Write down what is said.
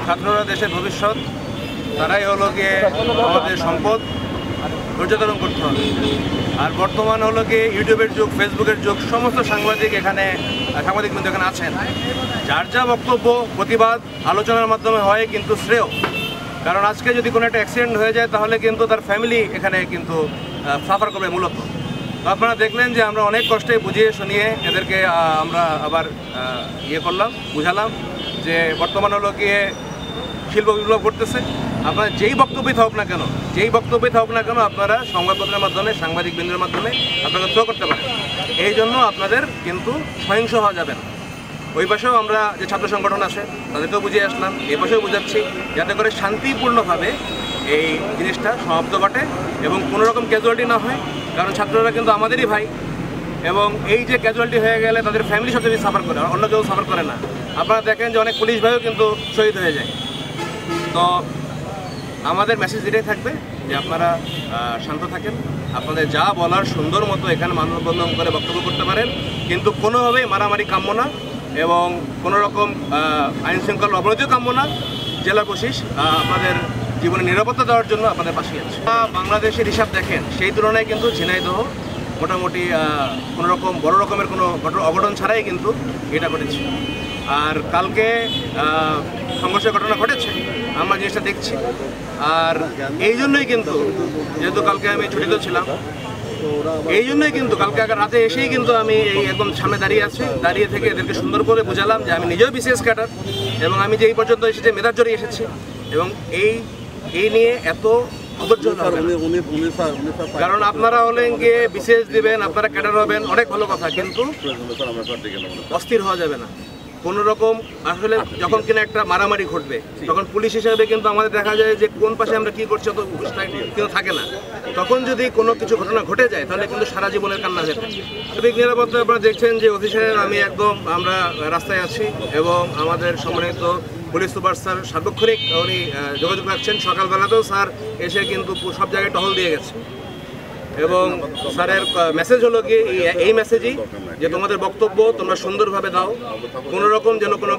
ছাত্ররা দেশের ভবিষ্যৎ, তারাই হলো গিয়ে আমাদের সম্পদ, ধৈর্য ধারণ করতে হবে। আর বর্তমান হলো গিয়ে ইউটিউবের যুগ, ফেসবুকের যুগ, সমস্ত সাংবাদিক এখানে সাংবাদিকবৃন্দ এখানে আছেন। যার যা বক্তব্য, প্রতিবাদ আলোচনার মাধ্যমে হয় কিন্তু শ্রেয়। কারণ আজকে যদি কোনো একটা অ্যাক্সিডেন্ট হয়ে যায় তাহলে কিন্তু তার ফ্যামিলি এখানে কিন্তু সাফার করবে মূলত। তো আপনারা দেখলেন যে আমরা অনেক কষ্টে বুঝিয়ে শুনিয়ে এদেরকে আমরা আবার বুঝালাম যে বর্তমান হলো গিয়ে শিল্প বিপ্লব করতেছে। আপনারা যেই বক্তব্যই থাকুক না কেন আপনারা সংবাদপত্রের মাধ্যমে, সাংবাদিকবৃন্দের মাধ্যমে আপনারা থ্রো করতে পারেন। এই জন্য আপনাদের কিন্তু সহিংস হওয়া যাবে না। ওই পাশেও আমরা যে ছাত্র সংগঠন আছে তাদেরকেও বুঝিয়ে আসলাম, এ পাশেও বুঝাচ্ছি, যাতে করে শান্তিপূর্ণভাবে এই জিনিসটা সমাপ্ত ঘটে এবং কোনো রকম ক্যাজুয়ালিটি না হয়। কারণ ছাত্ররা কিন্তু আমাদেরই ভাই, এবং এই যে ক্যাজুয়ালিটি হয়ে গেলে তাদের ফ্যামিলি সবচেয়ে বেশি সাফার করে, অন্য কেউ সাফার করে না। আপনারা দেখেন যে অনেক পুলিশ ভাইও কিন্তু শহীদ হয়ে যায়। তো আমাদের মেসেজ এটাই থাকবে যে আপনারা শান্ত থাকেন, আপনাদের যা বলার সুন্দর মতো এখানে মানববন্ধন করে বক্তব্য করতে পারেন, কিন্তু কোনোভাবেই মারামারি কাম্য না এবং কোনো রকম আইন শৃঙ্খলার অবনতিও কাম্য না। জেলা পুলিশ আপনাদের জীবনে নিরাপত্তা দেওয়ার জন্য আপনাদের পাশে আছে। বাংলাদেশের হিসাব দেখেন, সেই তুলনায় কিন্তু ঝিনাইদহ মোটামুটি কোনো রকম বড় রকমের কোনো অঘটন ছাড়াই কিন্তু এটা ঘটেছে। আর কালকে সংঘর্ষের ঘটনা ঘটেছে, আমরা জিনিসটা দেখছি। আর এই জন্যই কিন্তু, যেহেতু কালকে আমি ছুটিতে ছিলাম, এই জন্যই কিন্তু কালকে রাতে এসেই কিন্তু আমি এই একদম সামনে দাঁড়িয়ে থেকে এদেরকে সুন্দর করে বুঝালাম যে আমি নিজেও বিসিএস ক্যাডার এবং আমি যে এই পর্যন্ত এসেছি মেধার জোরে এসেছি, এবং এই নিয়ে এত কারণ আপনারা হলেন গিয়ে বিসিএস দিবেন, আপনারা ক্যাডার হবেন, অনেক ভালো কথা, কিন্তু অস্থির হওয়া যাবে না কোনো রকম। আসলে যখন কিনা একটা মারামারি ঘটবে তখন পুলিশ হিসাবে কিন্তু আমাদের দেখা যায় যে কোন পাশে আমরা কী করছি অত কিন্তু থাকে না। তখন যদি কোনো কিছু ঘটনা ঘটে যায় তাহলে কিন্তু সারা জীবনের কান্না হয়ে থাকে। ট্রাফিক নিরাপত্তা আপনারা দেখছেন যে অফিসারের আমরা রাস্তায় আছি এবং আমাদের সম্মানিত পুলিশ সুপার স্যার সার্বক্ষণিক উনি যোগাযোগ রাখছেন। সকালবেলাতেও স্যার এসে কিন্তু সব জায়গায় টহল দিয়ে গেছে এবং স্যারের মেসেজ হলো কি এই মেসেজই যে তোমাদের বক্তব্য তোমরা সুন্দরভাবে দাও, কোনো রকম যেন কোনো